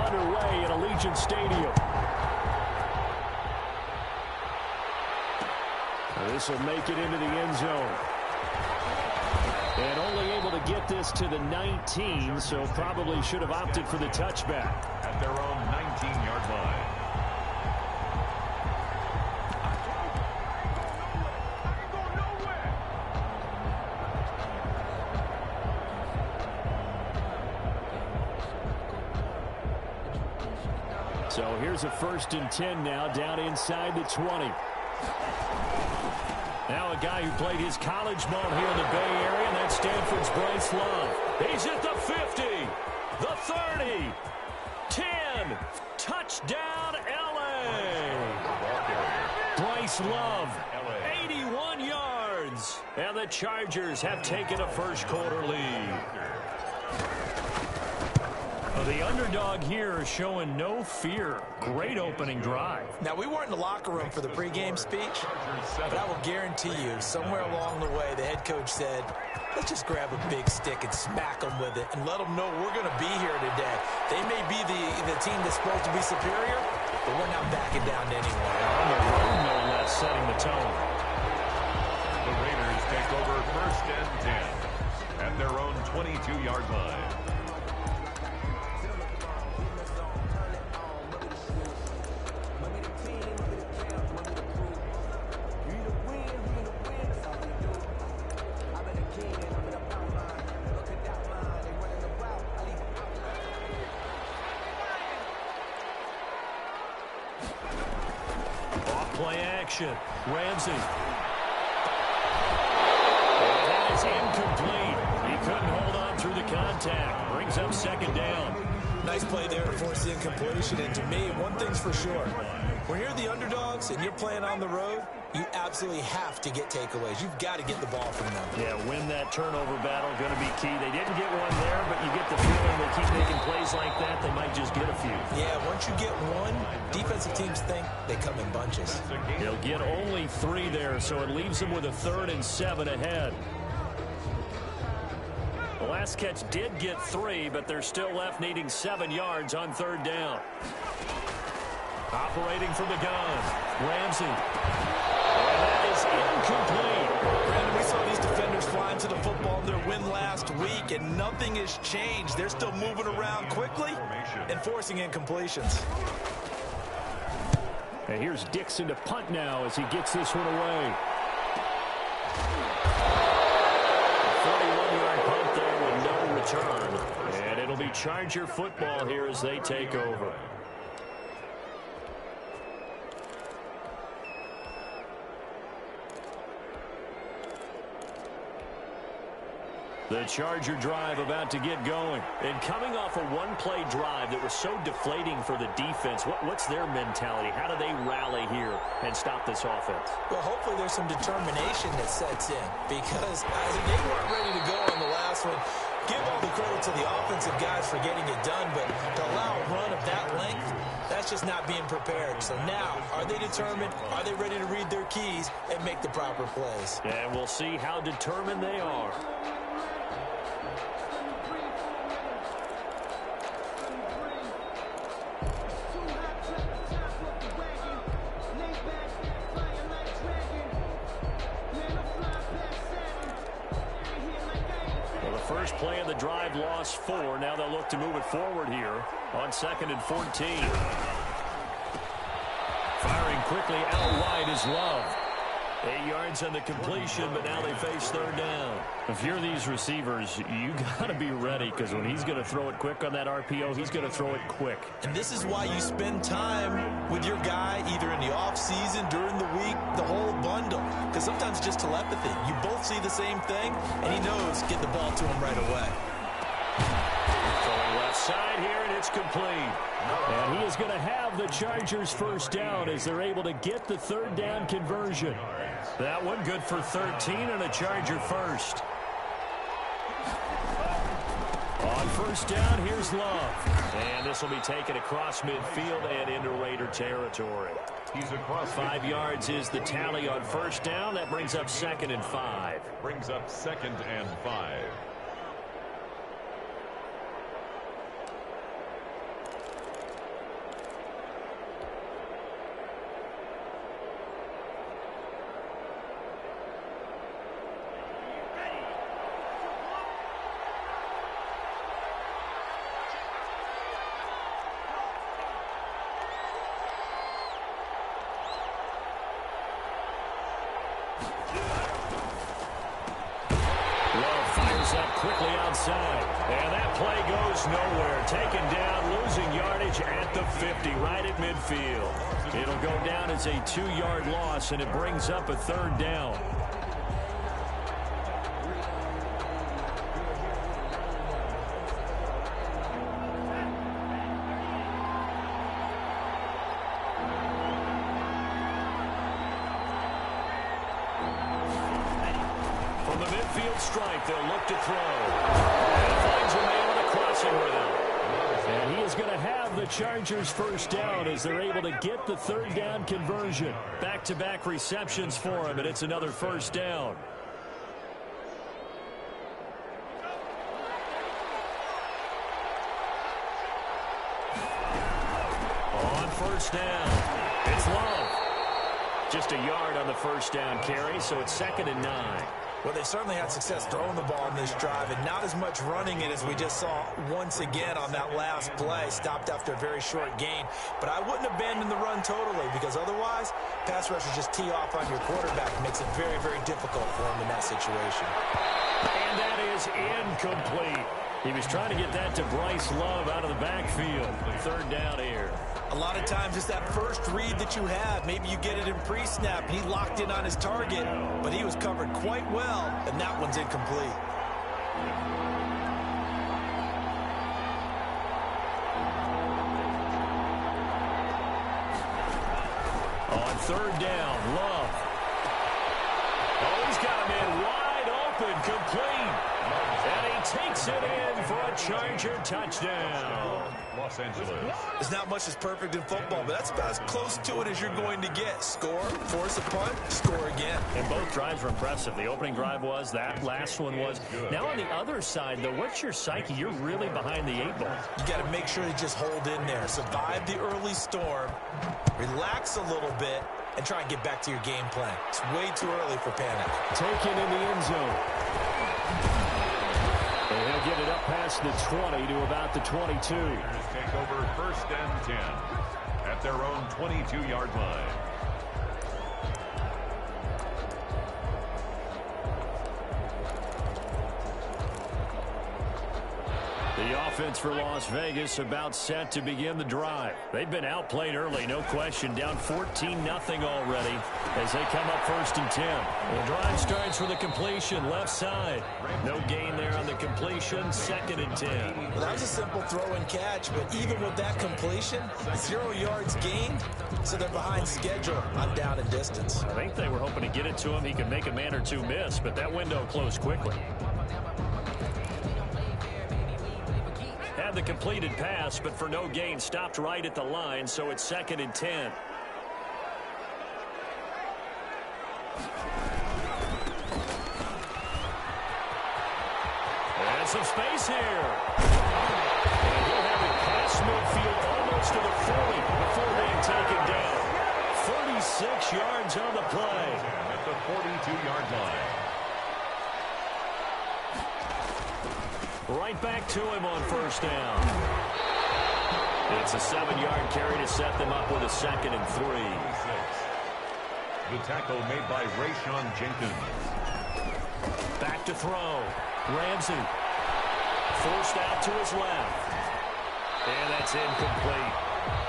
underway at Allegiant Stadium. This will make it into the end zone. And only able to get this to the 19, so probably should have opted for the touchback. At their own 19-yard line. So here's a 1st and 10 now, down inside the 20. Now a guy who played his college ball here in the Bay Area, and that's Stanford's Bryce Love. He's at the 50, the 30, 10, touchdown L.A. Bryce Love, 81 yards, and the Chargers have taken a first-quarter lead. The underdog here is showing no fear. Great opening drive. Now, we weren't in the locker room for the pregame speech, but I will guarantee you, somewhere along the way, the head coach said, let's just grab a big stick and smack them with it and let them know we're going to be here today. They may be the team that's supposed to be superior, but we're not backing down to anyone. On the road, no less, setting the tone. The Raiders take over 1st and 10 at their own 22-yard line. Play action. Ramsey. And that is incomplete. He couldn't hold on through the contact. Brings up 2nd down. Nice play there to force the incompletion. And to me, one thing's for sure. When you're the underdogs and you're playing on the road, you absolutely have to get takeaways. You've got to get the ball from them. Yeah, win that turnover battle, going to be key. They didn't get one there, but you get the feeling they keep making plays like that, they might just get a few. Yeah, once you get one, defensive teams think they come in bunches. They'll get only 3 there, so it leaves them with a 3rd and 7 ahead. The last catch did get 3, but they're still left needing 7 yards on 3rd down. Operating from the gun, Ramsey. And that is incomplete. Brandon, we saw these defenders flying to the football in their win last week, and nothing has changed. They're still moving around quickly and forcing incompletions. And here's Dixon to punt now as he gets this one away. A 41-yard punt there with no return. And it'll be Charger football here as they take over. The Charger drive about to get going. And coming off a one-play drive that was so deflating for the defense, what's their mentality? How do they rally here and stop this offense? Well, hopefully there's some determination that sets in, because they weren't ready to go on the last one. Give all the credit to the offensive guys for getting it done, but to allow a run of that length, that's just not being prepared. So now, are they determined? Are they ready to read their keys and make the proper plays? And we'll see how determined they are. First play of the drive, lost 4. Now they'll look to move it forward here on 2nd and 14. Firing quickly out wide is Love. 8 yards on the completion, but now they face 3rd down. If you're these receivers, you got to be ready, because when he's going to throw it quick on that RPO, he's going to throw it quick. And this is why you spend time with your guy either in the offseason, during the week, the whole bundle. Because sometimes it's just telepathy. You both see the same thing, and he knows get the ball to him right away. Going left side here, and it's complete. And he is going to have the Chargers first down as they're able to get the 3rd down conversion. That one good for 13 and a Charger first. On 1st down, here's Love. And this will be taken across midfield and into Raider territory. He's across 5 yards is the tally on 1st down. That brings up 2nd and 5. Brings up 2nd and 5. quickly outside. And that play goes nowhere. Taken down, losing yardage at the 50, right at midfield. It'll go down as a 2-yard loss, and it brings up a 3rd down. From the midfield stripe, they'll look to throw. And finds a man on a crossing route. And he is going to have the Chargers' first down as they're able to get the 3rd down conversion. Back-to-back receptions for him, and it's another first down. On first down, it's Love. Just a yard on the first down carry, so it's 2nd and 9. Well, they certainly had success throwing the ball in this drive, and not as much running it as we just saw once again on that last play. Stopped after a very short gain. But I wouldn't abandon the run totally, because otherwise, pass rushers just tee off on your quarterback. It makes it very, very difficult for him in that situation. And that is incomplete. He was trying to get that to Bryce Love out of the backfield. 3rd down here. A lot of times it's that first read that you have. Maybe you get it in pre-snap, and he locked in on his target, but he was covered quite well, and that one's incomplete. On 3rd down, Love. Oh, he's got a man wide open, complete. And he takes it in for a Charger touchdown. Los Angeles. There's not much that's perfect in football, but that's about as close to it as you're going to get. Score, force a punt, score again. And both drives were impressive. The opening drive was, that last one was. Now on the other side, though, what's your psyche? You're really behind the 8 ball. You got to make sure you just hold in there. Survive the early storm, relax a little bit, and try and get back to your game plan. It's way too early for panic. Taken in the end zone. And he'll get it up past the 20 to about the 22. Take over 1st and 10 at their own 22-yard line. The offense for Las Vegas about set to begin the drive. They've been outplayed early, no question. Down 14-0 already as they come up 1st and 10. The drive starts with a completion left side. No gain there on the completion. 2nd and 10. Well, that was a simple throw and catch, but even with that completion, 0 yards gained, so they're behind schedule on down and distance. I think they were hoping to get it to him. He could make a man or two miss, but that window closed quickly. Had the completed pass, but for no gain, stopped right at the line, so it's 2nd and 10. And some space here. And he'll have it past midfield almost to the 40 before being taken down. 36 yards on the play. At the 42-yard line. Right back to him on 1st down. It's a 7-yard carry to set them up with a 2nd and 3. The tackle made by Rayshon Jenkins. Back to throw. Ramsey. Forced out to his left. And that's incomplete.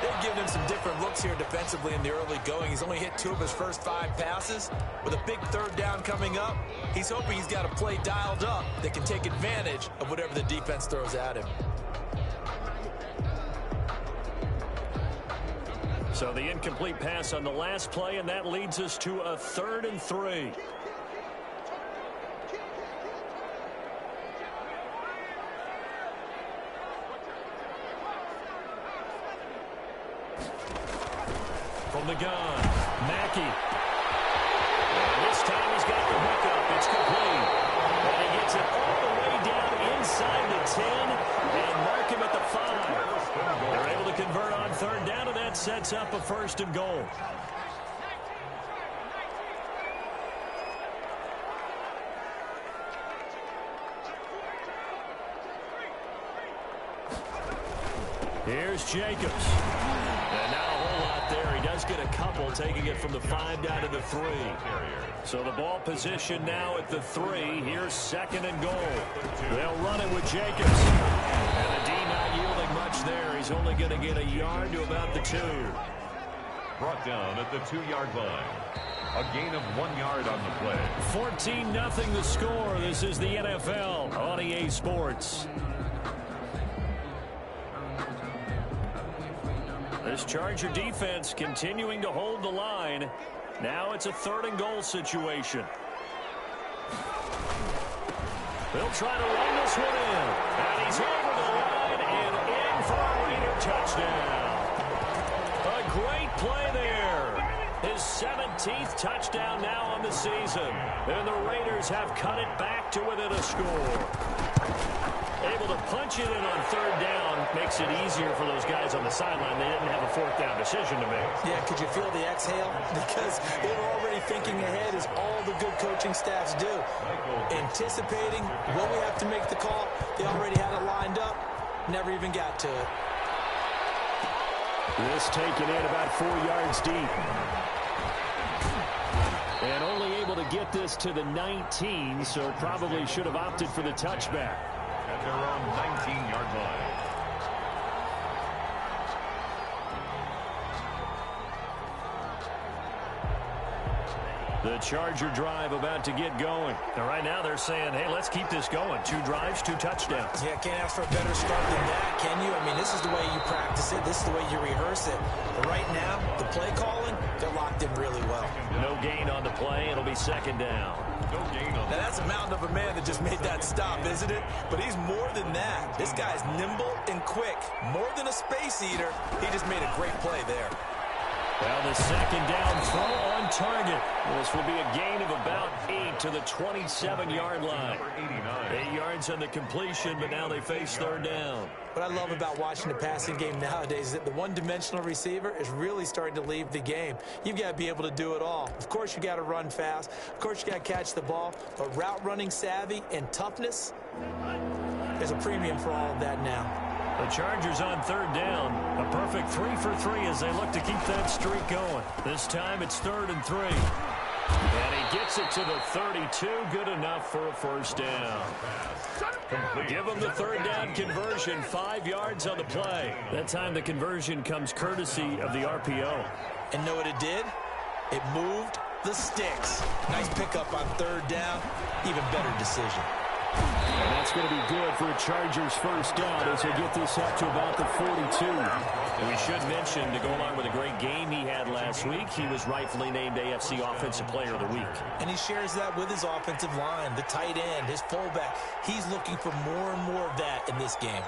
They've given him some different looks here defensively in the early going. He's only hit 2 of his first 5 passes. With a big 3rd down coming up, he's hoping he's got a play dialed up that can take advantage of whatever the defense throws at him. So the incomplete pass on the last play, and that leads us to a 3rd and 3. From the gun, Mackey. And this time he's got the hookup. It's complete. And he gets it all the way down inside the 10 and mark him at the 5. They're able to convert on 3rd down, and that sets up a 1st and goal. Here's Jacobs. And now a whole lot there. He does get a couple Temple, taking it from the 5 down to the 3. So the ball position now at the 3. Here's 2nd and goal. They'll run it with Jacobs. And the D not yielding much there. He's only going to get a yard to about the 2. Brought down at the 2-yard line. A gain of 1 yard on the play. 14-0 the score. This is the NFL on EA Sports. This Charger defense continuing to hold the line. Now it's a 3rd and goal situation. They'll try to run this one in. And he's over the line and in for a Raider touchdown. A great play there. His 17th touchdown now on the season. And the Raiders have cut it back to within a score. Able to punch it in on 3rd down makes it easier for those guys on the sideline. They didn't have a 4th down decision to make. Yeah, could you feel the exhale? Because they were already thinking ahead, as all the good coaching staffs do. Anticipating when we have to make the call. They already had it lined up. Never even got to it. This taken in about 4 yards deep. And only able to get this to the 19, so probably should have opted for the touchback. At their own 19-yard line. The Charger drive about to get going. And right now they're saying, hey, let's keep this going. 2 drives, 2 touchdowns. Yeah, can't ask for a better start than that, can you? I mean, this is the way you practice it. This is the way you rehearse it. But right now, the play calling, they're locked in really well. No gain on the play. It'll be 2nd down. No gain on Now, that's a mountain of a man that just made that stop, isn't it? But he's more than that. This guy's nimble and quick. More than a space eater. He just made a great play there. Well, the 2nd down throw on target. This will be a gain of about 8 to the 27-yard line. 8 yards on the completion, but now they face 3rd down. What I love about watching the passing game nowadays is that the one-dimensional receiver is really starting to leave the game. You've got to be able to do it all. Of course, you got to run fast. Of course, you got to catch the ball. But route running savvy and toughness, there's a premium for all of that now. The Chargers on 3rd down. A perfect 3 for 3 as they look to keep that streak going. This time it's 3rd and 3. And he gets it to the 32. Good enough for a 1st down. Give him the 3rd down conversion. 5 yards on the play. That time the conversion comes courtesy of the RPO. And know what it did? It moved the sticks. Nice pickup on 3rd down. Even better decision. And that's going to be good for a Chargers 1st down as they get this up to about the 42. And we should mention, to go along with a great game he had last week, he was rightfully named AFC Offensive Player of the Week. And he shares that with his offensive line, the tight end, his fullback. He's looking for more and more of that in this game.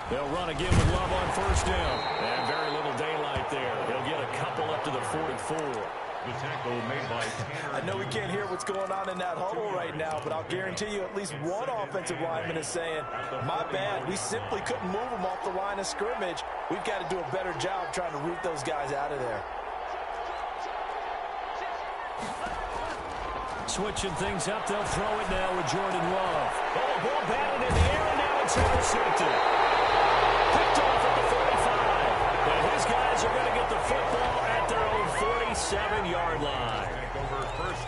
They'll run again with Love on 1st down. And very little daylight there. He'll get a couple up to the 44. The tackle made by Tanner. I know we can't hear what's going on in that huddle right now, but I'll guarantee you at least one offensive lineman is saying, my bad, we simply couldn't move them off the line of scrimmage. We've got to do a better job trying to root those guys out of there. Switching things up, they'll throw it now with Jordan Love. Oh, ball batted in the air, and now it's intercepted. Picked off at the 45. And his guys are going to get the football at their own 47-yard line.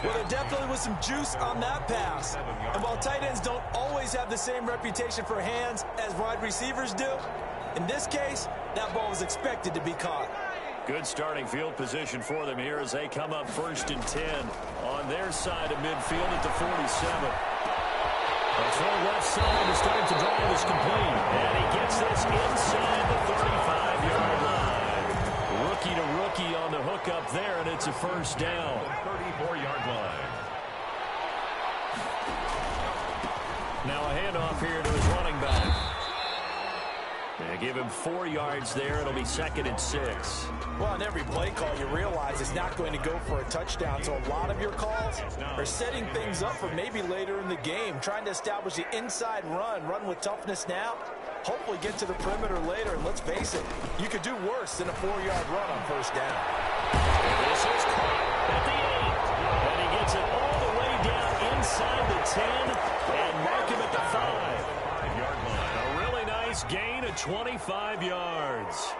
Well, there definitely was some juice on that pass. And while tight ends don't always have the same reputation for hands as wide receivers do, in this case, that ball was expected to be caught. Good starting field position for them here as they come up 1st and 10 on their side of midfield at the 47. A throw left side to start to drive is complete. And he gets this inside the 35-yard line. Rookie to rookie on the hook up there, and it's a 1st down. 34-yard line. Now a handoff here to his running back. They give him 4 yards there. It'll be 2nd and 6. Well, on every play call, you realize it's not going to go for a touchdown. So a lot of your calls are setting things up for maybe later in the game, trying to establish the inside run with toughness now, hopefully get to the perimeter later. And let's face it, you could do worse than a 4-yard run on 1st down. This is caught at the 8. And he gets it all the way down inside the 10 and mark him at the 5-yard line. A really nice gain of 25 yards.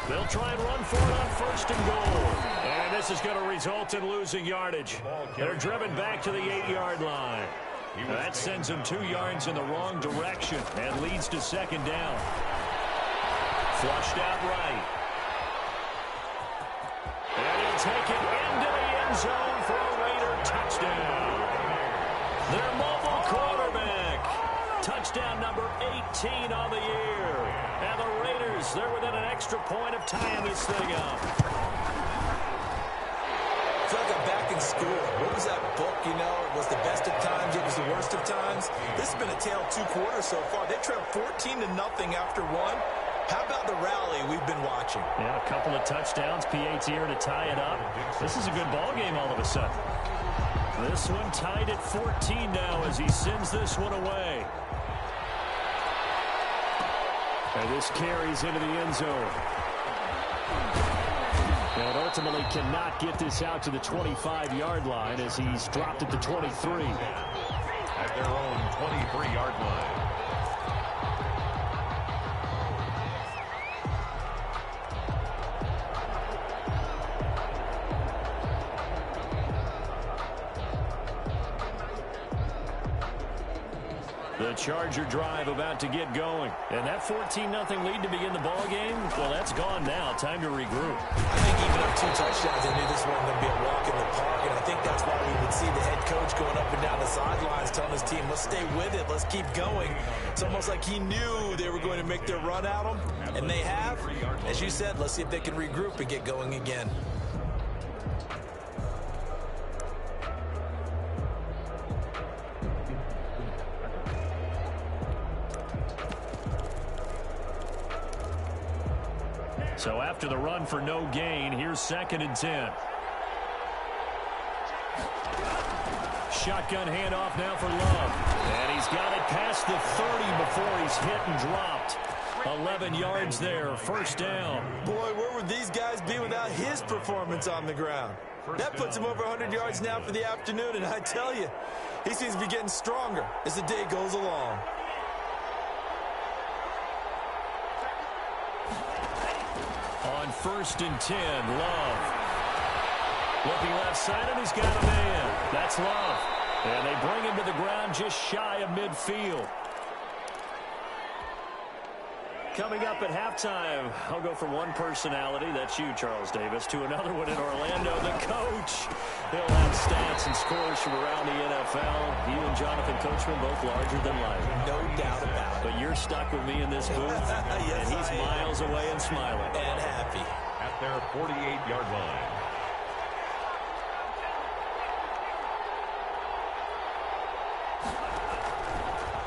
They'll try and run for it on 1st and goal. And this is going to result in losing yardage. They're driven back to the 8-yard line. That sends them 2 yards in the wrong direction and leads to 2nd down. Flushed out right. And he'll take it into the end zone for a Raider touchdown. Their mobile quarterback. Touchdown number 18 on the year. And the Raiders, they're within an extra point of tying this thing up. I feel like I'm back in school. What was that book, you know? It was the best of times, it was the worst of times. This has been a tale of 2 quarters so far. They trailed 14-0 after 1. How about the rally we've been watching? Yeah, a couple of touchdowns, PAT here to tie it up. This is a good ball game all of a sudden. This one tied at 14 now as he sends this one away. And this carries into the end zone. And ultimately cannot get this out to the 25-yard line as he's dropped at the 23. At their own 23-yard line. The Charger drive about to get going. And that 14-0 lead to begin the ball game, well, that's gone now. Time to regroup. I think even up 2 touchdowns, they knew this wasn't going to be a walk in the park. And I think that's why we would see the head coach going up and down the sidelines telling his team, let's stay with it, let's keep going. It's almost like he knew they were going to make their run at him. And they have. As you said, let's see if they can regroup and get going again. So after the run for no gain, here's 2nd and 10. Shotgun handoff now for Love. And he's got it past the 30 before he's hit and dropped. 11 yards there, 1st down. Boy, where would these guys be without his performance on the ground? That puts him over 100 yards now for the afternoon, and I tell you, he seems to be getting stronger as the day goes along. On 1st and 10, Love. Looking left side, and he's got a man. That's Love. And they bring him to the ground just shy of midfield. Coming up at halftime, I'll go from one personality, that's you, Charles Davis, to another one in Orlando, the coach. He'll have stats and scores from around the NFL. You and Jonathan Coachman both larger than life. No doubt about it. But you're stuck with me in this booth, yes, and he's miles away and smiling. And happy. At their 48-yard line.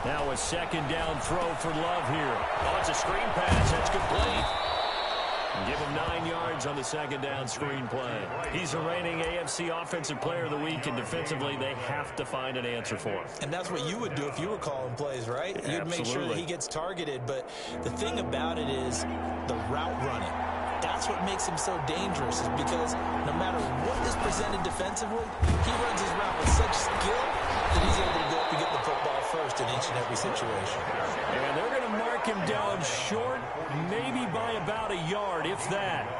Now a 2nd down throw for Love here. Oh, it's a screen pass. That's complete. And give him 9 yards on the 2nd down screen play. He's the reigning AFC Offensive Player of the Week, and defensively they have to find an answer for him. And that's what you would do if you were calling plays, right? You'd make sure that he gets targeted. But the thing about it is the route running. That's what makes him so dangerous, is because no matter what is presented defensively, he runs his route with such skill that he's able to go up and get the football first in each and every situation. And they're going to mark him down short, maybe by about a yard, if that.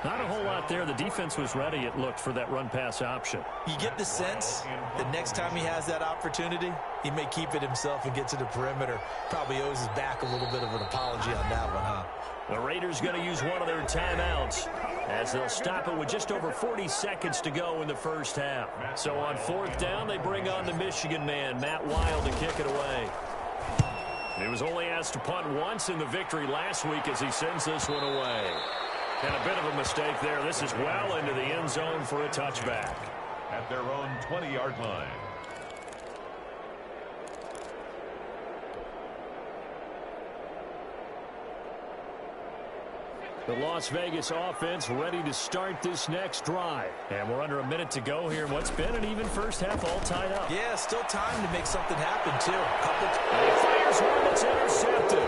Not a whole lot there. The defense was ready, it looked, for that run-pass option. You get the sense that next time he has that opportunity, he may keep it himself and get to the perimeter. Probably owes his back a little bit of an apology on that one, huh? The Raiders going to use one of their timeouts as they'll stop it with just over 40 seconds to go in the first half. So on 4th down, they bring on the Michigan man, Matt Wild, to kick it away. He was only asked to punt once in the victory last week as he sends this one away. And a bit of a mistake there. This is well into the end zone for a touchback. At their own 20-yard line. The Las Vegas offense ready to start this next drive. And we're under a minute to go here in what's been an even first half, all tied up. Yeah, still time to make something happen, too. And he fires one that's intercepted.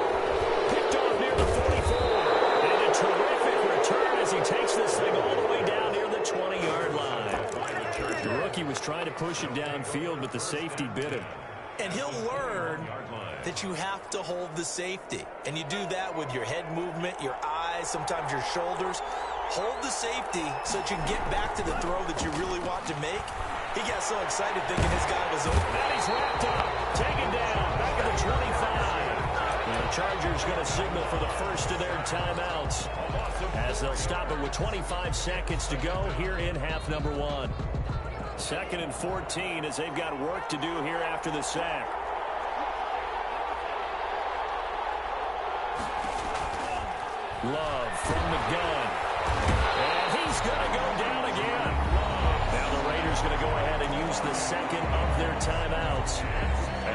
Picked off near the 44. And a terrific return as he takes this thing all the way down near the 20-yard line. The rookie was trying to push it downfield, but the safety bit him. And he'll learn that you have to hold the safety. And you do that with your head movement, your eyes, thighs, sometimes your shoulders. Hold the safety so that you can get back to the throw that you really want to make. He got so excited thinking his guy was open. And he's wrapped up, taken down, back at the 25. And the Chargers going to signal for the first of their timeouts as they'll stop it with 25 seconds to go here in half number 1. 2nd and 14 as they've got work to do here after the sack. Love from the gun. And he's going to go down again. Now the Raiders going to go ahead and use the second of their timeouts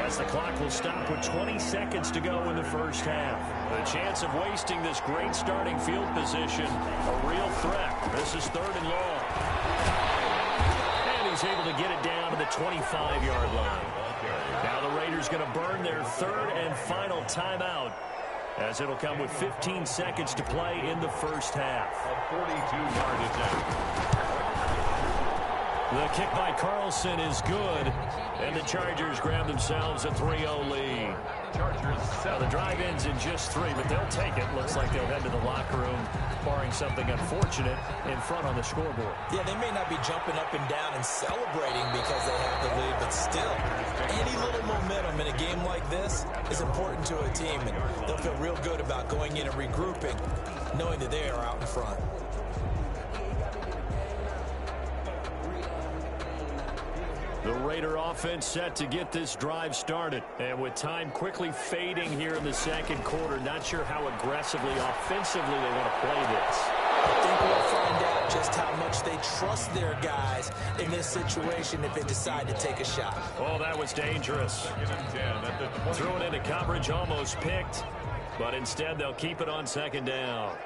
as the clock will stop with 20 seconds to go in the first half. The chance of wasting this great starting field position, a real threat. This is 3rd and long. And he's able to get it down to the 25-yard line. Now the Raiders going to burn their 3rd and final timeout, as it'll come with 15 seconds to play in the first half. A 42-yard attempt. The kick by Carlson is good, and the Chargers grab themselves a 3-0 lead. Now the drive ends in just 3, but they'll take it. Looks like they'll head to the locker room, barring something unfortunate in front on the scoreboard. Yeah, they may not be jumping up and down and celebrating because they have the lead, but still, any little momentum in a game like this is important to a team, and they'll feel real good about going in and regrouping, knowing that they are out in front. The Raider offense set to get this drive started. And with time quickly fading here in the second quarter, not sure how aggressively, offensively they want to play this. I think we'll find out just how much they trust their guys in this situation if they decide to take a shot. Oh, that was dangerous. Threw it into coverage, almost picked. But instead, they'll keep it on 2nd down.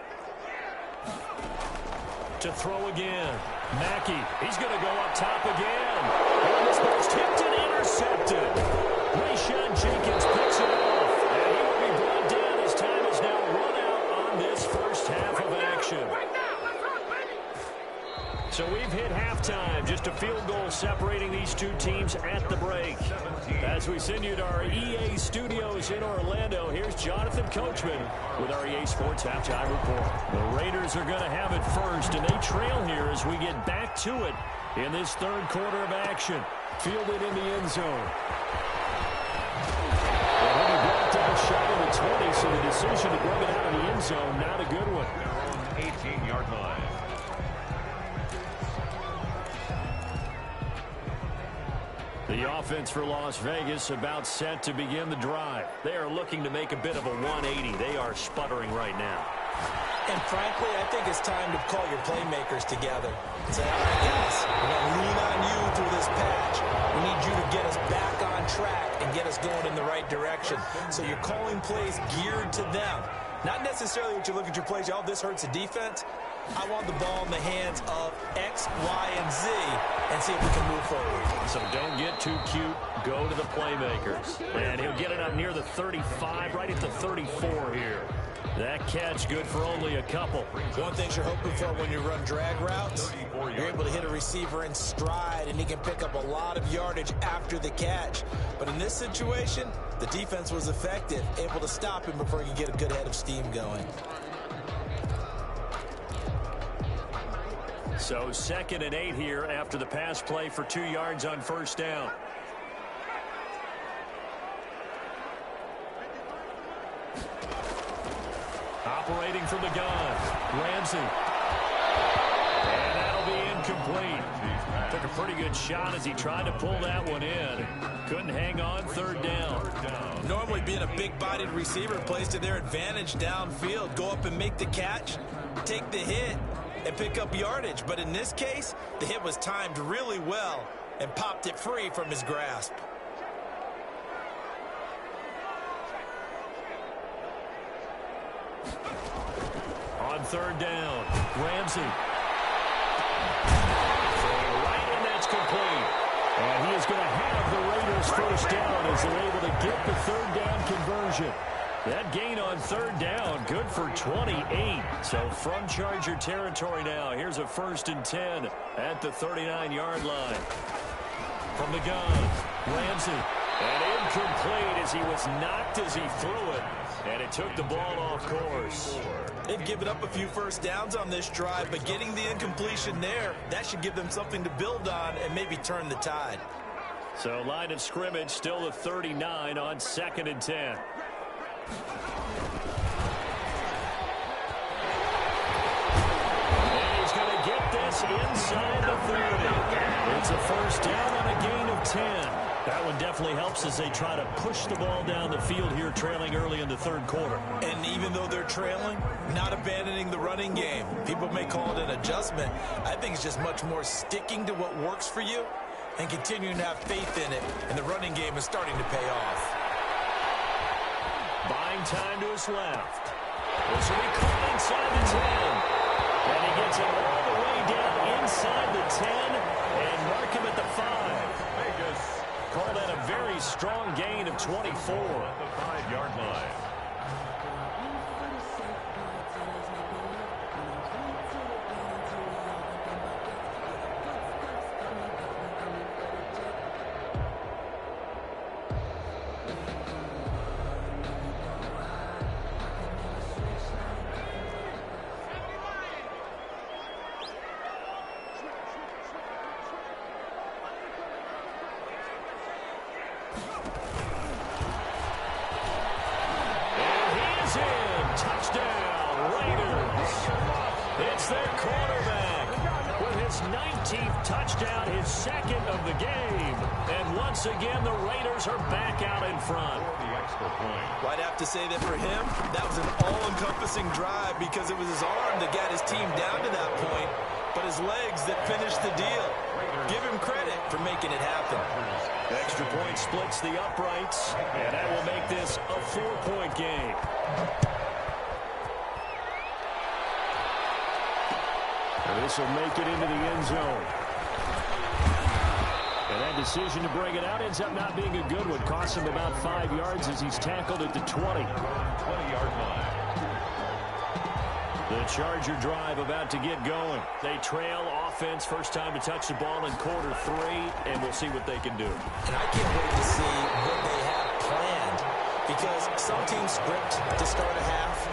To throw again. Mackey, he's going to go up top again. And this ball's tipped and intercepted. Rayshawn Jenkins picks it off. And he will be brought down as time is now run out on this first half of action. So we've hit halftime. Just a field goal separating these two teams at the break. As we send you to our EA studios in Orlando, here's Jonathan Coachman with our EA Sports Halftime Report. The Raiders are going to have it first, and they trail here as we get back to it in this 3rd quarter of action. Fielded in the end zone. And he blocked up a shot of the 20, so the decision to bring it out of the end zone, not a good one. Their own 18-yard line. The offense for Las Vegas about set to begin the drive. They are looking to make a bit of a 180. They are sputtering right now. And frankly, I think it's time to call your playmakers together and say, all right, guys, we're going to lean on you through this patch. We need you to get us back on track and get us going in the right direction. So you're calling plays geared to them. Not necessarily what you look at your plays, oh, this hurts the defense. I want the ball in the hands of X, Y, and Z and see if we can move forward. So don't get too cute. Go to the playmakers. And he'll get it up near the 35, right at the 34 here. That catch good for only a couple. One thing you're hoping for when you run drag routes, you're able to hit a receiver in stride, and he can pick up a lot of yardage after the catch. But in this situation, the defense was effective, able to stop him before he could get a good head of steam going. So 2nd and 8 here after the pass play for 2 yards on 1st down. Operating from the gun, Ramsey. And that'll be incomplete. Took a pretty good shot as he tried to pull that one in. Couldn't hang on 3rd down. Normally being a big-bodied receiver plays to their advantage downfield. Go up and make the catch, take the hit, and pick up yardage. But in this case, the hit was timed really well and popped it free from his grasp. On 3rd down, Ramsey. Right, and that's complete. And he is going to have the Raiders first down as they're able to get the 3rd down conversion. That gain on 3rd down, good for 28. So from Charger territory now, here's a 1st and 10 at the 39-yard line. From the gun, Ramsey. And incomplete as he was knocked as he threw it. And it took the ball off course. They've given up a few first downs on this drive, but getting the incompletion there, that should give them something to build on and maybe turn the tide. So line of scrimmage still the 39 on 2nd and 10. And he's going to get this inside the 30. It's a first down on a gain of 10. That one definitely helps as they try to push the ball down the field here, trailing early in the 3rd quarter. And even though they're trailing, not abandoning the running game. People may call it an adjustment. I think it's just much more sticking to what works for you and continuing to have faith in it. And the running game is starting to pay off. Buying time to his left. This will be caught inside the 10. And he gets it all the way down inside the 10 and mark him at the 5. Call that a very strong gain of 24. At the 5-yard line. Touchdown, his 2nd of the game. And once again, the Raiders are back out in front. The extra point. Well, I'd have to say that for him, that was an all-encompassing drive because it was his arm that got his team down to that point, but his legs that finished the deal. Give him credit for making it happen. Extra point splits the uprights, and that will make this a 4-point game. This will make it into the end zone. And that decision to bring it out ends up not being a good one. Costs him about 5 yards as he's tackled at the 20. 20-yard line. The Charger drive about to get going. They trail offense, first time to touch the ball in quarter 3, and we'll see what they can do. And I can't wait to see what they have planned because some teams script to start a half.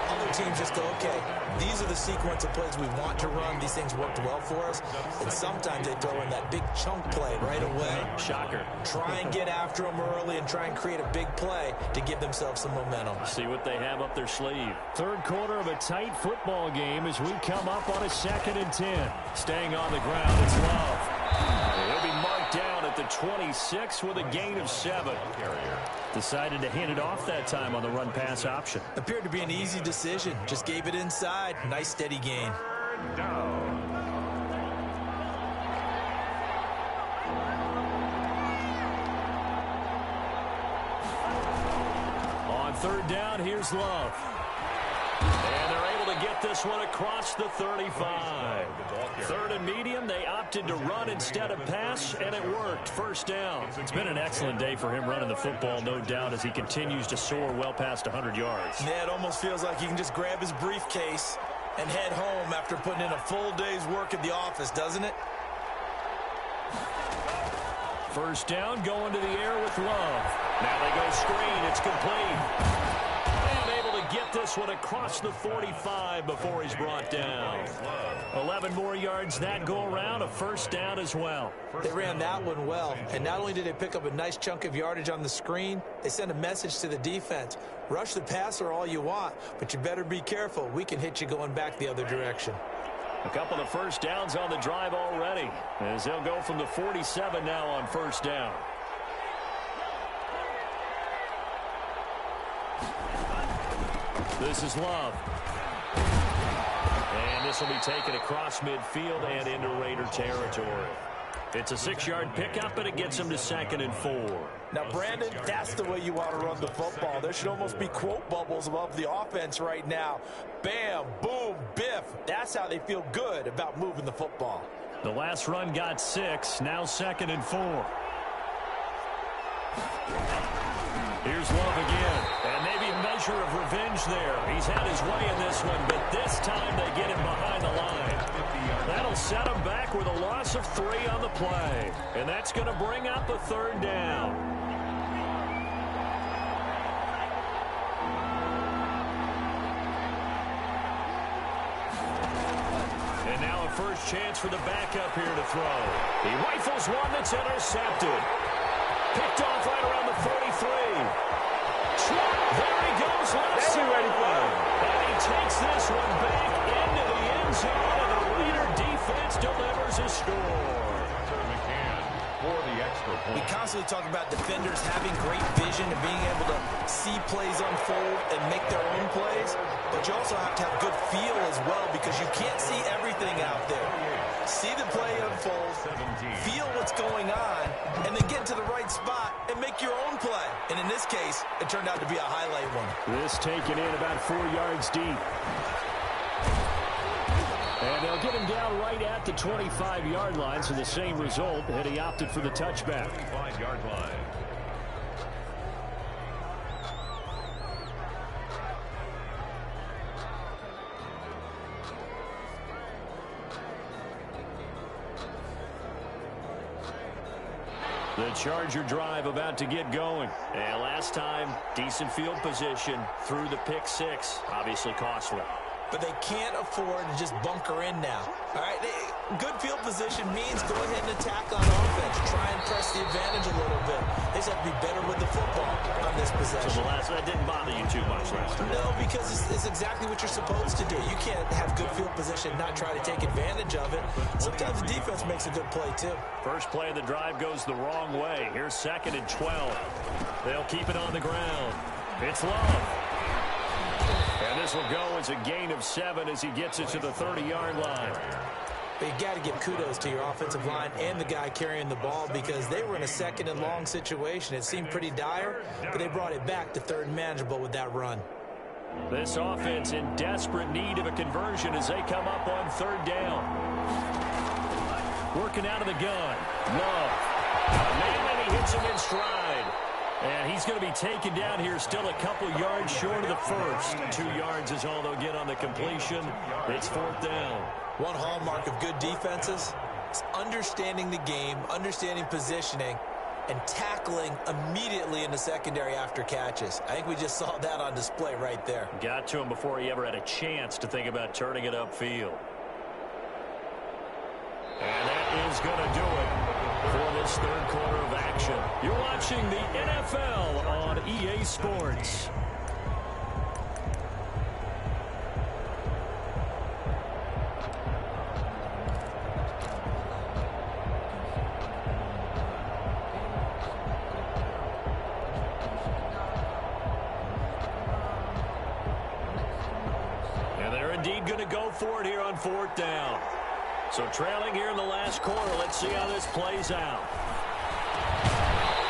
Other teams just go, okay, these are the sequence of plays we want to run. These things worked well for us. And sometimes they throw in that big chunk play right away. Shocker. Try and get after them early and try and create a big play to give themselves some momentum. See what they have up their sleeve. 3rd quarter of a tight football game as we come up on a 2nd and 10. Staying on the ground, it's Love. He'll be marked down at the 26 with a gain of 7. Decided to hand it off that time on the run-pass option. Appeared to be an easy decision. Just gave it inside. Nice steady gain. Down. On 3rd down, here's Love. And they're able to get this one across the 35. 3rd and medium, they opted to run instead of pass, and it worked. First down. It's been an excellent day for him running the football, no doubt, as he continues to soar well past 100 yards. Yeah, it almost feels like he can just grab his briefcase and head home after putting in a full day's work at the office, doesn't it? First down, going to the air with Love. Now they go screen. It's complete. And able to get this one across the 45 before he's brought down. 11 more yards that go around, a first down as well. They ran that one well, and not only did they pick up a nice chunk of yardage on the screen, they sent a message to the defense. Rush the passer all you want, but you better be careful. We can hit you going back the other direction. A couple of first downs on the drive already, as they'll go from the 47 now on first down. This is Love. And this will be taken across midfield and into Raider territory. It's a 6-yard pickup, and it gets them to 2nd and 4. Now, Brandon, that's the way you want to run the football. There should almost be quote bubbles above the offense right now. Bam, boom, biff. That's how they feel good about moving the football. The last run got 6, now 2nd and 4. Here's Love again, and maybe a measure of revenge there. He's had his way in this one, but this time they get him behind the line. That'll set him back with a loss of 3 on the play, and that's going to bring up a 3rd down. And now a first chance for the backup here to throw. He rifles one that's intercepted. Picked off right around the 43. There he goes, left side. And he takes this one back into the end zone, and the Raider defense delivers a score. For the extra point. We constantly talk about defenders having great vision and being able to see plays unfold and make their own plays, but you also have to have good feel as well because you can't see everything out there. See the play unfold, feel what's going on, and then get to the right spot and make your own play. And in this case, it turned out to be a highlight one. This taken in about 4 yards deep. And they'll get him down right at the 25-yard line, so the same result, and he opted for the touchback. 25-yard line. The Charger drive about to get going. And last time, decent field position through the pick six. Obviously costly. But they can't afford to just bunker in now. All right, good field position means go ahead and attack on offense. Try and press the advantage a little bit. They just have to be better with the football on this possession. So that didn't bother you too much last time? No, because it's exactly what you're supposed to do. You can't have good field position and not try to take advantage of it. Sometimes the defense makes a good play, too. First play of the drive goes the wrong way. Here's 2nd and 12. They'll keep it on the ground. It's Love. And this will go as a gain of 7 as he gets it to the 30-yard line. But you got to give kudos to your offensive line and the guy carrying the ball because they were in a 2nd and long situation. It seemed pretty dire, but they brought it back to 3rd and manageable with that run. This offense in desperate need of a conversion as they come up on 3rd down. Working out of the gun. Love. Man, he hits him in stride. And he's going to be taken down here still a couple yards short of the first. 2 yards is all they'll get on the completion. It's 4th down. One hallmark of good defenses is understanding the game, understanding positioning, and tackling immediately in the secondary after catches. I think we just saw that on display right there. Got to him before he ever had a chance to think about turning it upfield. And that is going to do it for this 3rd quarter of action. You're watching the NFL on EA Sports. And they're indeed going to go for it here on 4th down. So trailing here in the last quarter, let's see how this plays out.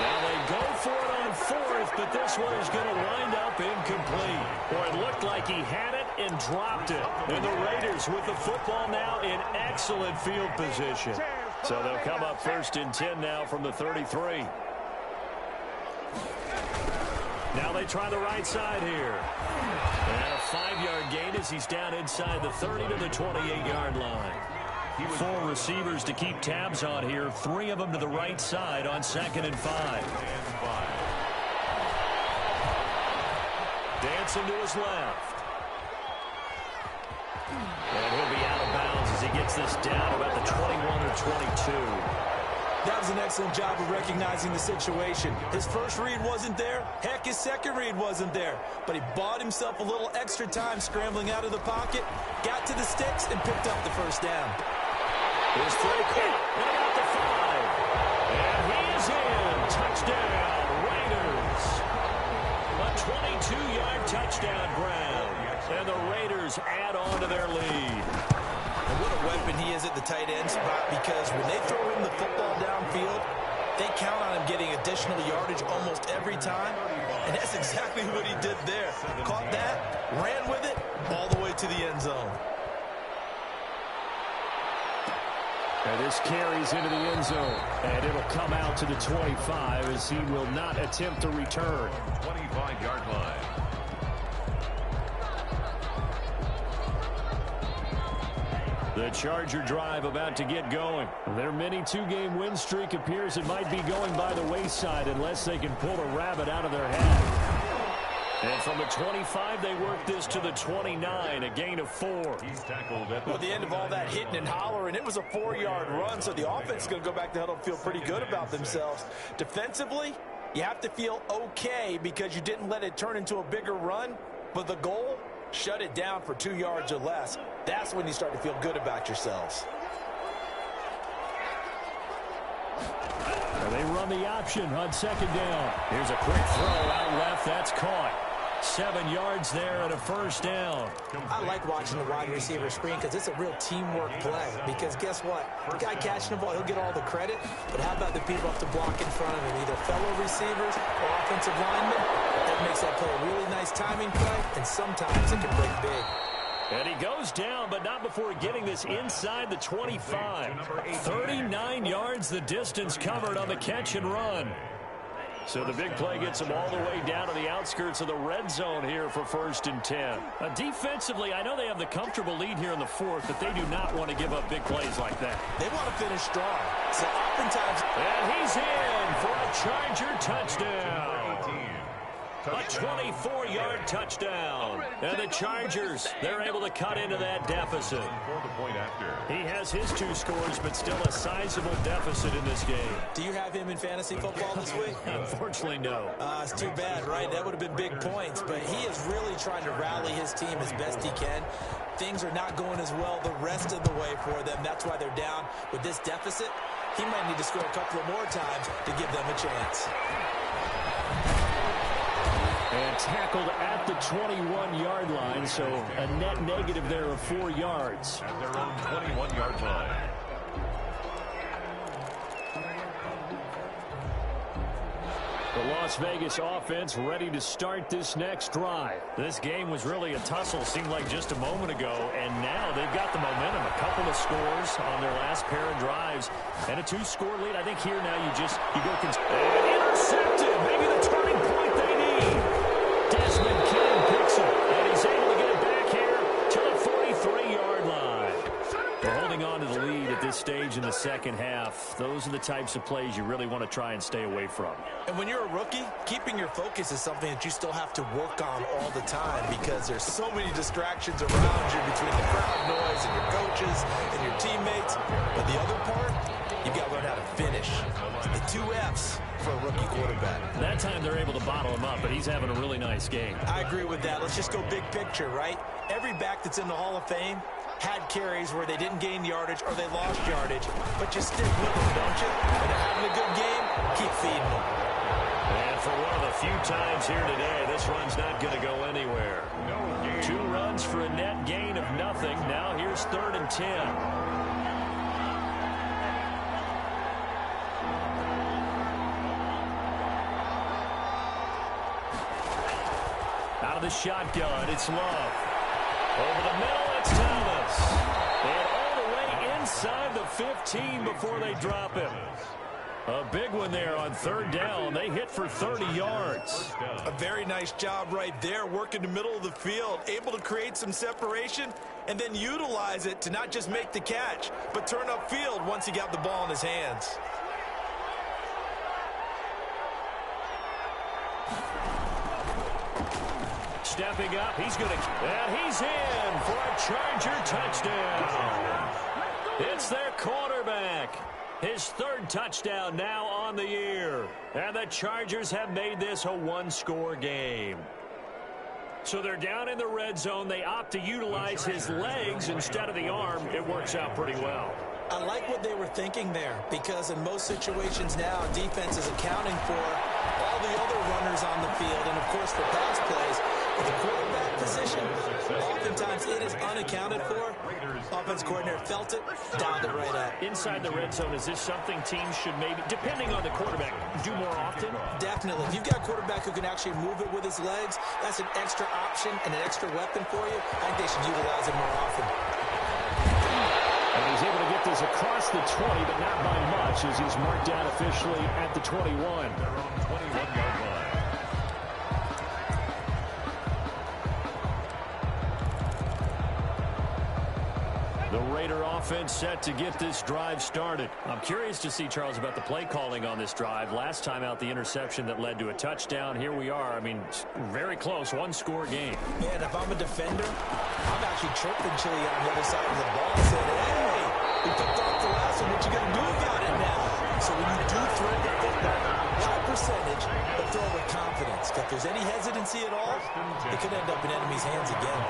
Now they go for it on 4th, but this one is going to wind up incomplete. Boy, it looked like he had it and dropped it. And the Raiders with the football now in excellent field position. So they'll come up 1st and 10 now from the 33. Now they try the right side here. And a 5-yard gain as he's down inside the 30 to the 28-yard line. 4 receivers to keep tabs on here. 3 of them to the right side on 2nd and 5. Dancing to his left. And he'll be out of bounds as he gets this down about the 21 or 22. That was an excellent job of recognizing the situation. His first read wasn't there. Heck, his second read wasn't there. But he bought himself a little extra time scrambling out of the pocket, got to the sticks, and picked up the 1st down. Here's Frank at about the 5. And he is in. Touchdown, Raiders. A 22-yard touchdown grab. And the Raiders add on to their lead. And what a weapon he is at the tight end spot because when they throw him the football downfield, they count on him getting additional yardage almost every time. And that's exactly what he did there. Caught that, ran with it, all the way to the end zone. And this carries into the end zone. And it'll come out to the 25 as he will not attempt to return. 25-yard line. The Charger drive about to get going. Their mini 2-game win streak appears it might be going by the wayside unless they can pull a rabbit out of their hat. And from the 25, they work this to the 29, a gain of 4. He's tackled at Well, at the end of all that hitting and hollering, it was a 4-yard run, so the offense is going to go back to huddle and feel pretty good about themselves. Defensively, you have to feel okay because you didn't let it turn into a bigger run, but the goal, shut it down for 2 yards or less. That's when you start to feel good about yourselves. They run the option on second down. Here's a quick throw out left. That's caught. 7 yards there and a first down. I like watching the wide receiver screen because it's a real teamwork play. Because guess what? The guy catching the ball, he'll get all the credit. But how about the people up to block in front of him? Either fellow receivers or offensive linemen. That makes that play a really nice timing play. And sometimes it can break big. And he goes down, but not before getting this inside the 25. 39 yards the distance covered on the catch and run. So the big play gets him all the way down to the outskirts of the red zone here for 1st and 10. Defensively, I know they have the comfortable lead here in the 4th, but they do not want to give up big plays like that. They want to finish strong. So oftentimes... And he's in for a Charger touchdown. A 24-yard touchdown. And the Chargers, they're able to cut into that deficit. He has his 2 scores, but still a sizable deficit in this game. Do you have him in fantasy football this week? Unfortunately, no. It's too bad, right? That would have been big points, but he is really trying to rally his team as best he can. Things are not going as well the rest of the way for them. That's why they're down with this deficit. He might need to score a couple of more times to give them a chance. And tackled at the 21-yard line, so a net negative there of 4 yards. At their own 21-yard line. The Las Vegas offense ready to start this next drive. This game was really a tussle, seemed like just a moment ago, and now they've got the momentum. A couple of scores on their last pair of drives, and a 2-score lead. I think here now you go and intercepted. Maybe the turning point they need. Desmond King picks it, and he's able to get it back here to the 43-yard line. We're holding on to the lead at this stage in the second half. Those are the types of plays you really want to try and stay away from. And when you're a rookie, keeping your focus is something that you still have to work on all the time because there's so many distractions around you between the crowd noise and your coaches and your teammates. But the other part, you've got to learn how to finish. The 2 F's for a rookie quarterback. That time they're able to bottle him up, but he's having a really nice game. I agree with that. Let's just go big picture, right? Every back that's in the Hall of Fame had carries where they didn't gain yardage or they lost yardage, but you stick with them, don't you? When they're having a good game, keep feeding them. And for one of the few times here today, this run's not going to go anywhere. 2 runs for a net gain of nothing. Now here's 3rd and 10. Out of the shotgun, it's Love. Over the middle, it's Thomas. And all the way inside the 15 before they drop him. A big one there on 3rd down. They hit for 30 yards. A very nice job right there, working the middle of the field, able to create some separation, and then utilize it to not just make the catch, but turn upfield once he got the ball in his hands. Stepping up, he's going to, and he's in for a Charger touchdown. It's their quarterback. His 3rd touchdown now on the year. And the Chargers have made this a 1-score game. So they're down in the red zone. They opt to utilize his legs instead of the arm. It works out pretty well. I like what they were thinking there because in most situations now, defense is accounting for all the other runners on the field and, of course, for pass plays. But the quarterback position, oftentimes it is unaccounted for. Offense coordinator felt it, dialed it right up. Inside the red zone, is this something teams should maybe, depending on the quarterback, do more often? Definitely. If you've got a quarterback who can actually move it with his legs, that's an extra option and an extra weapon for you. I think they should utilize it more often. And he's able to get this across the 20, but not by much, as he's marked down officially at the 21. Their own 21-yard line. The Raider offense set to get this drive started. I'm curious to see, Charles, about the play calling on this drive. Last time out, the interception that led to a touchdown. Here we are. I mean, very close, one-score game. Yeah, and if I'm a defender, I'm actually chirping Chili on the other side of the ball saying, hey, we picked off the last one. What you going to do about it now? So when you do throw the football, high percentage, but throw with confidence. If there's any hesitancy at all, it could end up in enemy's hands again.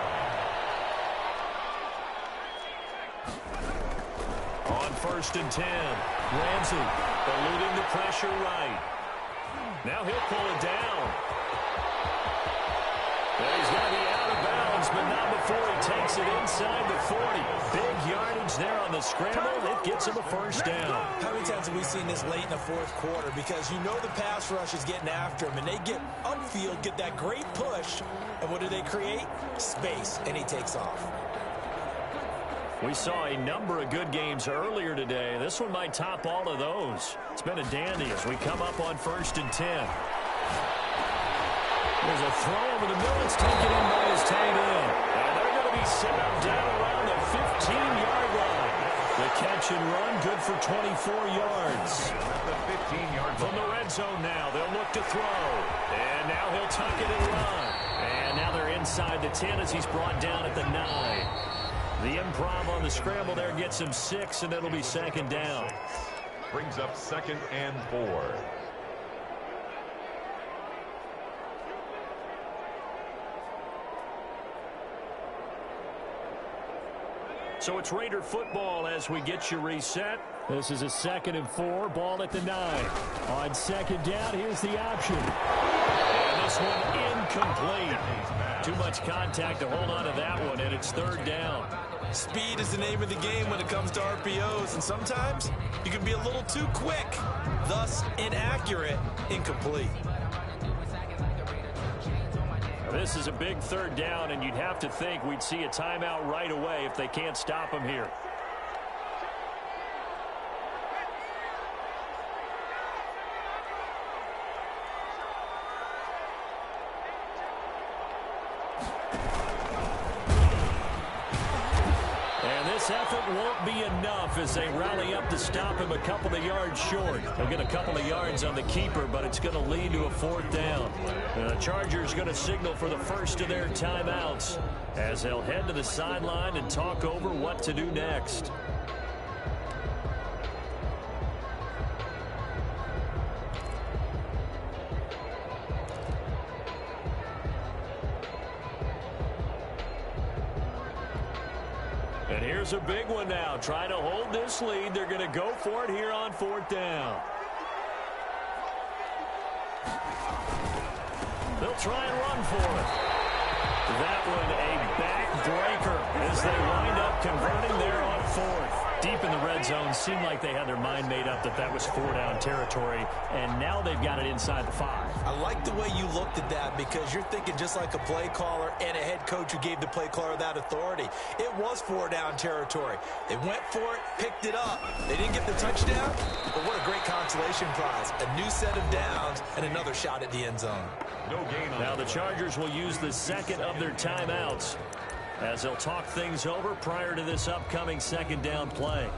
On 1st and 10, Ramsey eluding the pressure right. Now he'll pull it down. Well, he's going to be out of bounds, but not before he takes it inside the 40. Big yardage there on the scramble. It gets him a first down. How many times have we seen this late in the fourth quarter? Because you know the pass rush is getting after him, and they get upfield, get that great push, and what do they create? Space, and he takes off. We saw a number of good games earlier today. This one might top all of those. It's been a dandy as we come up on 1st and 10. There's a throw over the middle. It's taken in by his tight end. And they're going to be set up down around the 15-yard line. The catch and run, good for 24 yards. The 15-yard from the red zone now. They'll look to throw. And now he'll tuck it and run. And now they're inside the 10 as he's brought down at the 9. The improv on the scramble there gets him 6, and it'll be 2nd down. Brings up 2nd and 4. So it's Raider football as we get you reset. This is a 2nd and 4, ball at the 9. On 2nd down, here's the option. And this one incomplete. Too much contact to hold on to that one, and it's 3rd down. Speed is the name of the game when it comes to RPOs, and sometimes you can be a little too quick, thus inaccurate, incomplete. Now, this is a big 3rd down, and you'd have to think we'd see a timeout right away if they can't stop him here. This effort won't be enough as they rally up to stop him a couple of yards short. They'll get a couple of yards on the keeper, but it's going to lead to a 4th down. The Chargers going to signal for the first of their timeouts as they'll head to the sideline and talk over what to do next. And here's a big one now. Trying to hold this lead. They're going to go for it here on 4th down. They'll try and run for it. That one a backbreaker as they wind up converting there on 4th. Deep in the red zone, seemed like they had their mind made up that that was 4-down territory, and now they've got it inside the 5. I like the way you looked at that because you're thinking just like a play caller and a head coach who gave the play caller that authority. It was 4-down territory. They went for it, picked it up. They didn't get the touchdown, but what a great consolation prize. A new set of downs and another shot at the end zone. No gain on now the Chargers will use the 2nd of their timeouts as they'll talk things over prior to this upcoming 2nd down play.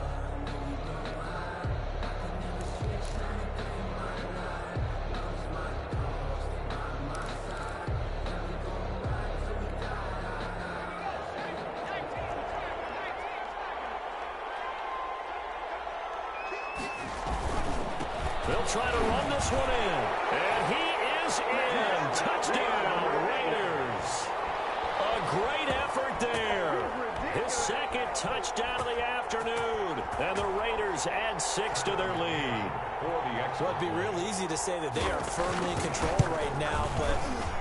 They'll try to run this one in. And he is in. Touchdown, Raiders. A great effort there. His 2nd touchdown of the afternoon. And the Raiders add 6 to their lead. Well, it'd be real easy to say that they are firmly in control right now, but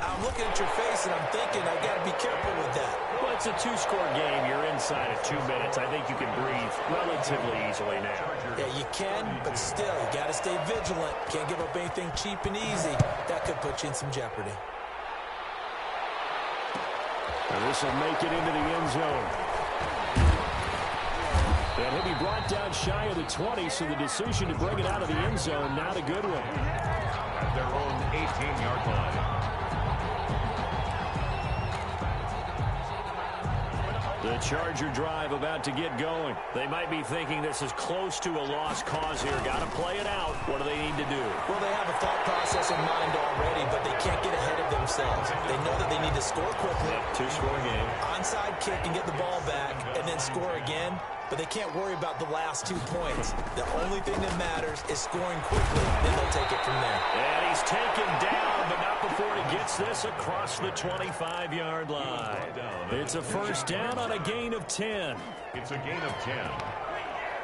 I'm looking at your face and I'm thinking I got to be careful with that. Well, it's a 2-score game. You're inside of 2 minutes. I think you can breathe relatively easily now. Yeah, you can, but still, you got to stay vigilant. Can't give up anything cheap and easy. That could put you in some jeopardy. And this will make it into the end zone. And he'll be brought down shy of the 20, so the decision to bring it out of the end zone, not a good one. At their own 18-yard line. The The Charger drive about to get going. They might be thinking this is close to a lost cause here. Got to play it out. What do they need to do? Well, they have a thought process in mind already, but they can't get ahead of themselves. They know that they need to score quickly. Two-score game. Onside kick and get the ball back and then score again. But they can't worry about the last 2 points. The only thing that matters is scoring quickly, then they'll take it from there. And he's taken down, but not before he gets this across the 25-yard line. It's a first down on a gain of 10. It's a gain of 10.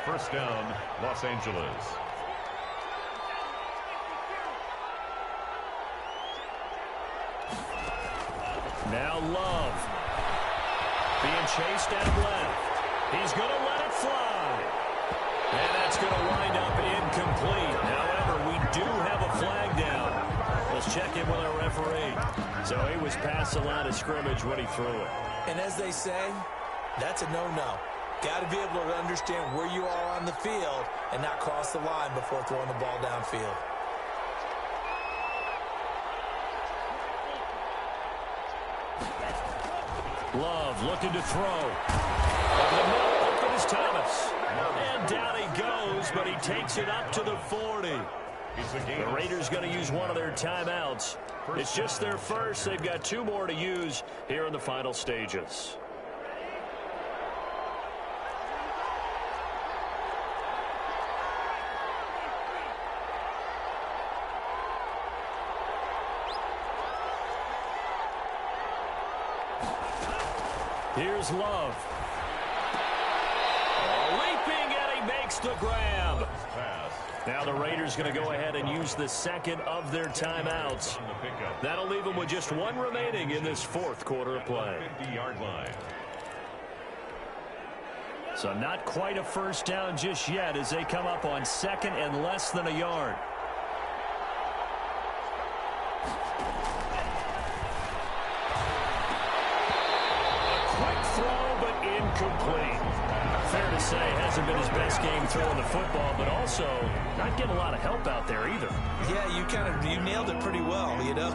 First down, Los Angeles. Now Love. Being chased out left. He's going to let it fly. And that's going to wind up incomplete. However, we do have a flag down. Let's check in with our referee. So he was past the line of scrimmage when he threw it. And as they say, that's a no-no. Got to be able to understand where you are on the field and not cross the line before throwing the ball downfield. Love looking to throw. Over the middle, open is Thomas. And down he goes, but he takes it up to the 40. The Raiders going to use one of their timeouts. It's just their first. They've got 2 more to use here in the final stages. Here's Love. Leaping, and he makes the grab. Now the Raiders going to go ahead and use the second of their timeouts. That'll leave them with just 1 remaining in this 4th quarter of play. 50-yard line. So not quite a first down just yet as they come up on 2nd and less than a yard. Incomplete. Fair to say, hasn't been his best game throwing the football, but also not getting a lot of help out there either. Yeah, you nailed it pretty well, you know.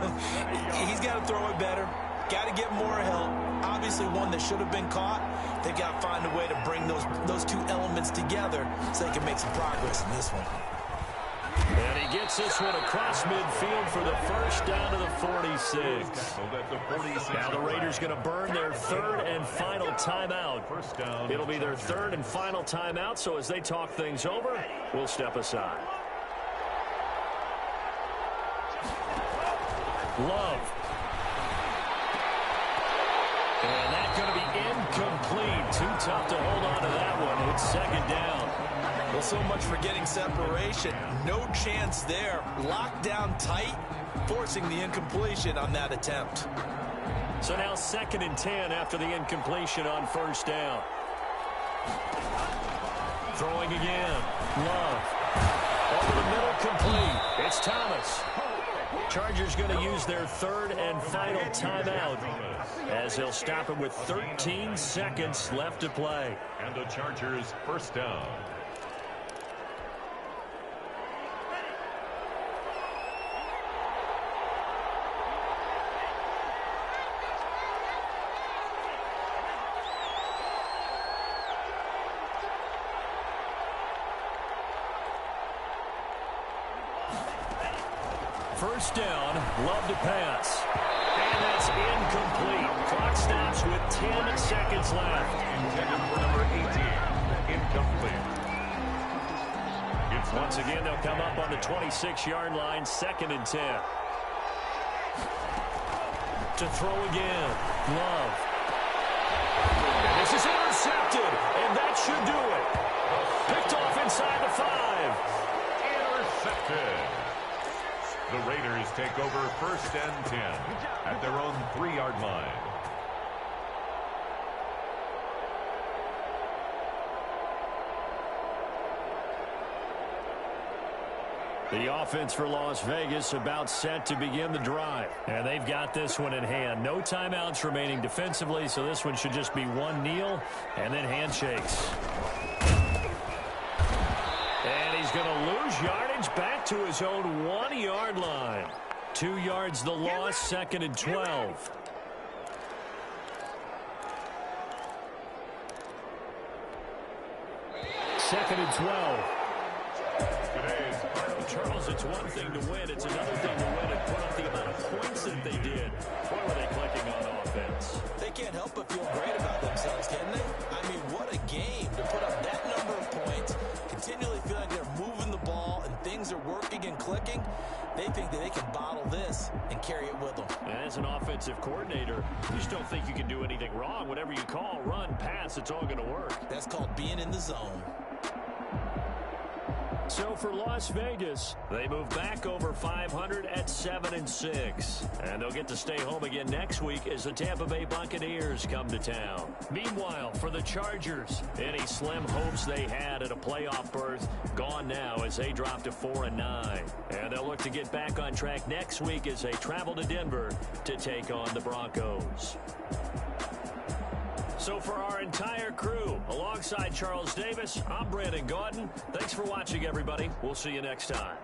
He's got to throw it better. Got to get more help. Obviously one that should have been caught. They've got to find a way to bring those 2 elements together so they can make some progress in this one. And he gets this one across midfield for the first down to the 46. Now the Raiders going to burn their 3rd and final timeout. It'll be their 3rd and final timeout, so as they talk things over, we'll step aside. Love. And that's going to be incomplete. Too tough to hold on to that one. It's 2nd down. Well, so much for getting separation. No chance there. Locked down tight, forcing the incompletion on that attempt. So now 2nd and 10 after the incompletion on first down. Throwing again. Love. Over the middle, complete. It's Thomas. Chargers going to use their 3rd and final timeout as they'll stop it with 13 seconds left to play. And the Chargers first down. First down, Love to pass. And that's incomplete. Clock stops with 10 seconds left. Intended for number 18. Incomplete. Once again, they'll come up on the 26-yard line, 2nd and 10. To throw again, Love. And this is intercepted, and that should do it. Picked off inside the 5. Intercepted. The Raiders take over 1st and 10 at their own 3-yard line. The offense for Las Vegas about set to begin the drive. And they've got this one in hand. No timeouts remaining defensively, so this one should just be one kneel and then handshakes. And he's going to lose yardage back to his own 1-yard line. 2 yards the loss, 2nd and 12. 2nd and 12. Charles, it's one thing to win. It's another thing to win and put up the amount of points that they did. Boy, were they clicking on offense. They can't help but feel great about themselves, can they? I mean, what a game to put up that number of points, continually feel like they're moving the ball and things are working and clicking. They think that they can bottle this and carry it with them. And as an offensive coordinator, you just don't think you can do anything wrong. Whatever you call, run, pass, it's all going to work. That's called being in the zone. So for Las Vegas, they move back over 500 at 7-6. And they'll get to stay home again next week as the Tampa Bay Buccaneers come to town. Meanwhile, for the Chargers, any slim hopes they had at a playoff berth gone now as they drop to 4-9. And they'll look to get back on track next week as they travel to Denver to take on the Broncos. So for our entire crew, alongside Charles Davis, I'm Brandon Gaudin. Thanks for watching, everybody. We'll see you next time.